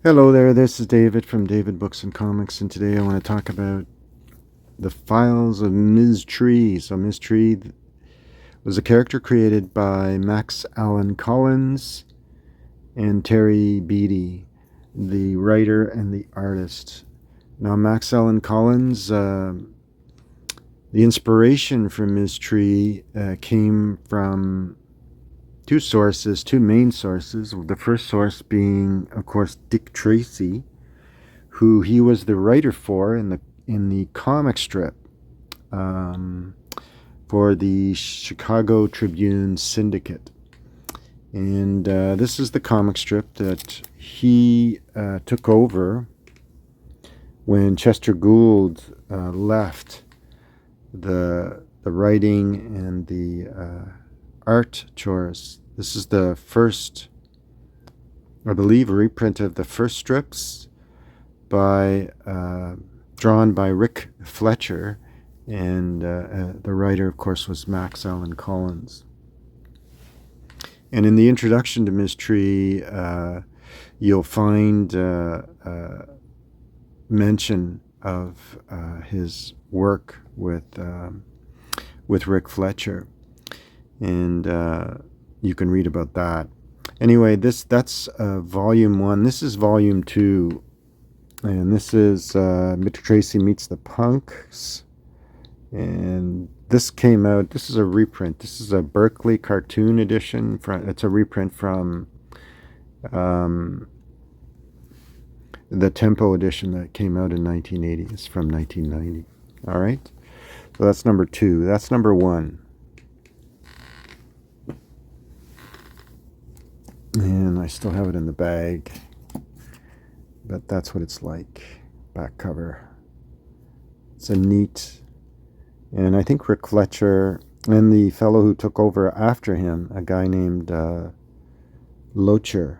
Hello there, this is David from David Books and Comics, and today I want to talk about the Files of Ms. Tree. So Ms. Tree was a character created by Allan Collins and Terry Beatty, the writer and the artist. Now Allan Collins, the inspiration for Ms. Tree came from two main sources. The first source being, of course, Dick Tracy, who he was the writer for in the comic strip um, for the Chicago Tribune Syndicate. And this is the comic strip that he took over when Chester Gould left the writing and the art chores. This is the first, I believe, reprint of the first strips by drawn by Rick Fletcher, and the writer, of course, was Allan Collins. And in the introduction to Ms. Tree, you'll find mention of his work with Rick Fletcher, and you can read about that. Anyway, that's volume 1. This is volume 2. And this is Mr. Tracy Meets the Punks. And this came out, this is a reprint. This is a Berkeley cartoon edition. It's a reprint from the Tempo edition that came out in 1980. It's from 1990. All right. So that's number 2. That's number 1. And I still have it in the bag. But that's what it's like. Back cover. It's a neat, and I think Rick Fletcher and the fellow who took over after him, a guy named Locher, Locher,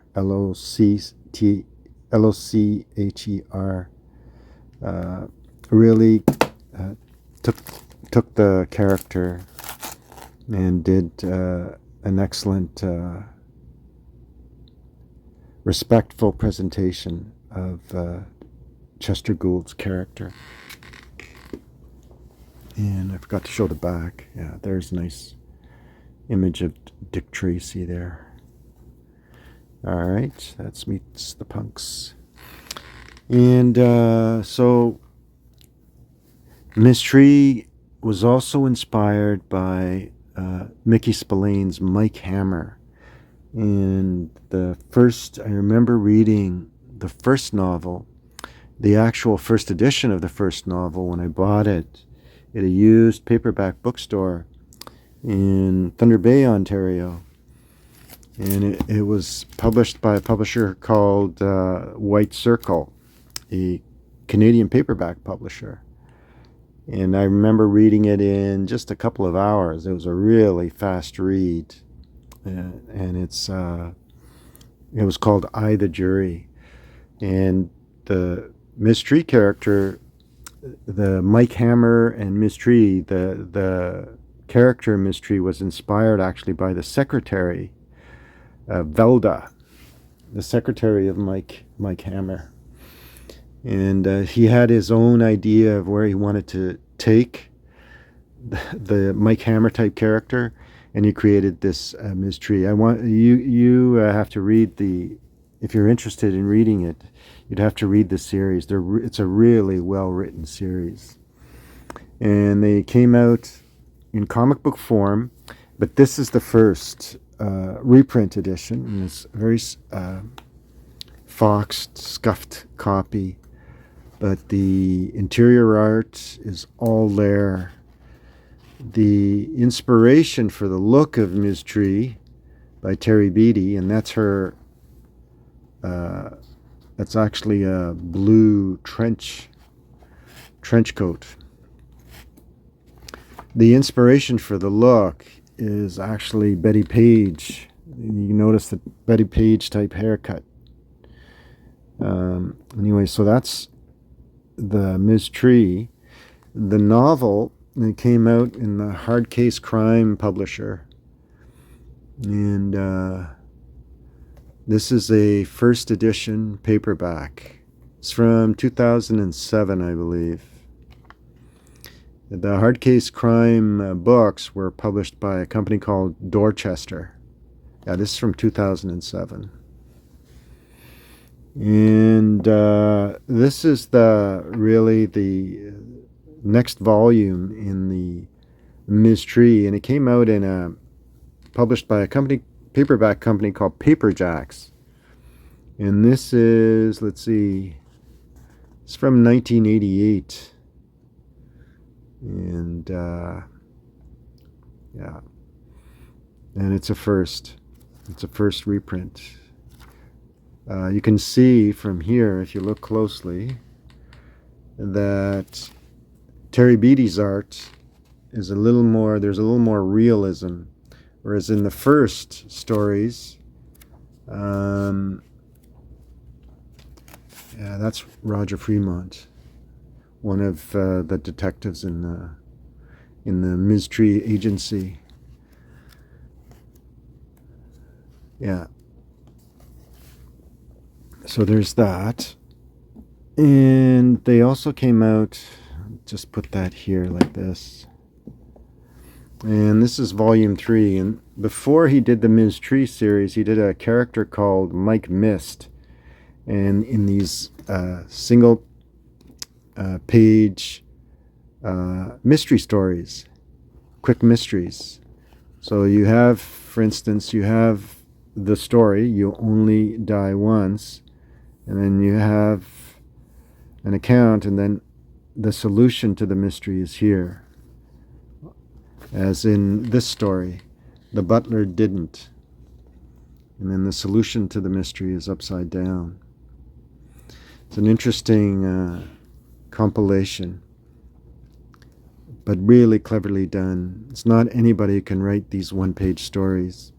really took the character and did an excellent, respectful presentation of Chester Gould's character. And I forgot to show the back. Yeah, there's a nice image of Dick Tracy there. All right, that's Meets the Punks. And so Miss Tree was also inspired by Mickey Spillane's Mike Hammer. And I remember reading the first novel, the actual first edition of the first novel when I bought it at a used paperback bookstore in Thunder Bay, Ontario. And it was published by a publisher called White Circle, a Canadian paperback publisher. And I remember reading it in just a couple of hours. It was a really fast read. And it was called I, the Jury. And the Miss Tree character, the Mike Hammer and Miss Tree, the character Miss Tree was inspired actually by the secretary, Velda, the secretary of Mike Hammer. And he had his own idea of where he wanted to take the Mike Hammer type character, and he created this Ms. Tree. I want you have to read if you're interested in reading it, you'd have to read the series. It's a really well-written series. And they came out in comic book form, but this is the first reprint edition, and it's a very foxed, scuffed copy. But the interior art is all there. The inspiration for the look of Ms. Tree by Terry Beatty, and that's her. That's actually a blue trench coat. The inspiration for the look is actually Betty Page. You notice the Betty Page type haircut. Anyway, so that's the Ms. Tree. The novel, it came out in the Hard Case Crime publisher. And This is a first edition paperback. It's from 2007, I believe. The hard case crime books were published by a company called Dorchester. Yeah, this is from 2007. And this is really the next volume in the Ms. Tree, and it came out published by a paperback company called Paperjacks. And this is, let's see, it's from 1988. And yeah, and it's a first reprint. You can see from here, if you look closely, that Terry Beatty's art is there's a little more realism, whereas in the first stories, yeah, that's Roger Fremont, one of the detectives in the Ms. Tree agency. Yeah. So there's that. And they also came out, just put that here like this. And this is volume 3. And before he did the Ms. Tree series, he did a character called Mike Mist. And in these single page mystery stories, quick mysteries. So you have, for instance, you have the story, You Only Die Once, and then you have an account, and then the solution to the mystery is here. As in this story, the butler didn't. And then the solution to the mystery is upside down. It's an interesting compilation, but really cleverly done. It's not anybody who can write these one-page stories.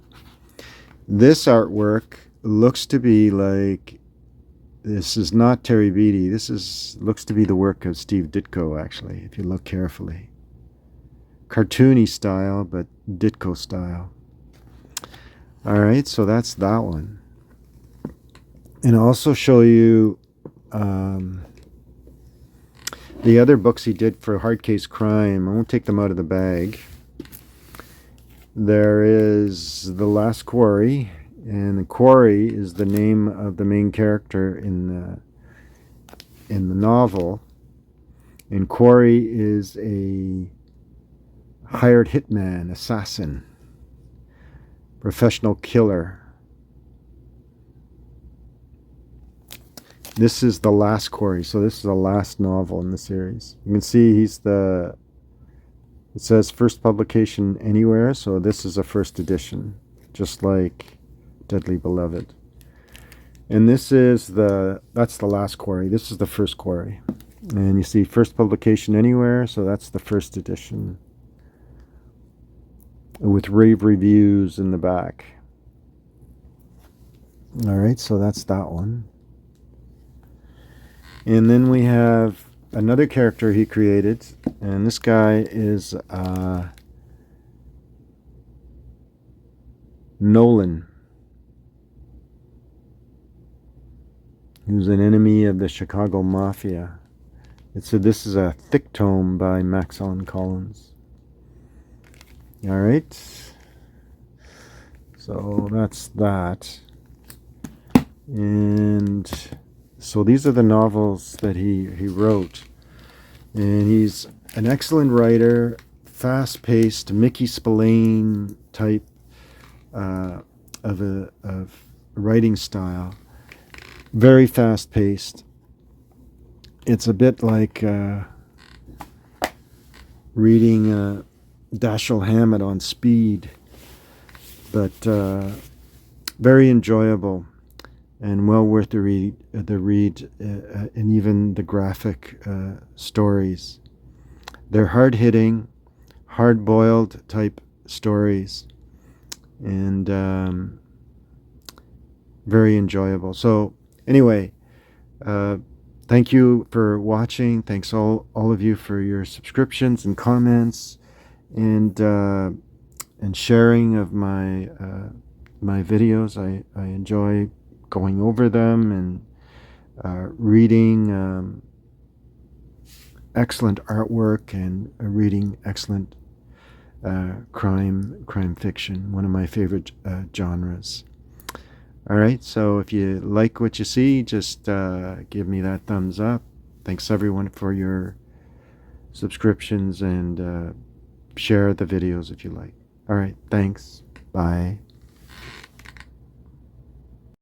This artwork looks to be like, this is not Terry Beatty. Looks to be the work of Steve Ditko, actually, if you look carefully. Cartoony style, but Ditko style. All right, so that's that one. And I'll also show you the other books he did for Hard Case Crime. I won't take them out of the bag. There is The Last Quarry, and the quarry is the name of the main character in the novel. And Quarry is a hired hitman, assassin, professional killer. This is The Last Quarry, so this is the last novel in the series. You can see it says first publication anywhere, so this is a first edition, just like Deadly Beloved. And that's The Last Quarry. This is the first quarry. And you see first publication anywhere, so that's the first edition, with rave reviews in the back. All right, so that's that one. And then we have another character he created, and this guy is Nolan, who's an enemy of the Chicago Mafia. This is a thick tome by Max Allan Collins. All right, so that's that. And so these are the novels that he wrote. And he's an excellent writer, fast-paced, Mickey Spillane type of writing style. Very fast-paced. It's a bit like reading Dashiell Hammett on speed, but very enjoyable and well worth the read, and even the graphic stories. They're hard-hitting, hard-boiled type stories, and very enjoyable. So anyway, thank you for watching. Thanks all of you for your subscriptions and comments, and sharing of my videos. I enjoy going over them and reading excellent artwork and reading excellent crime fiction, one of my favorite genres. All right, so if you like what you see, just give me that thumbs up. Thanks everyone for your subscriptions, and share the videos if you like. All right, thanks. Bye.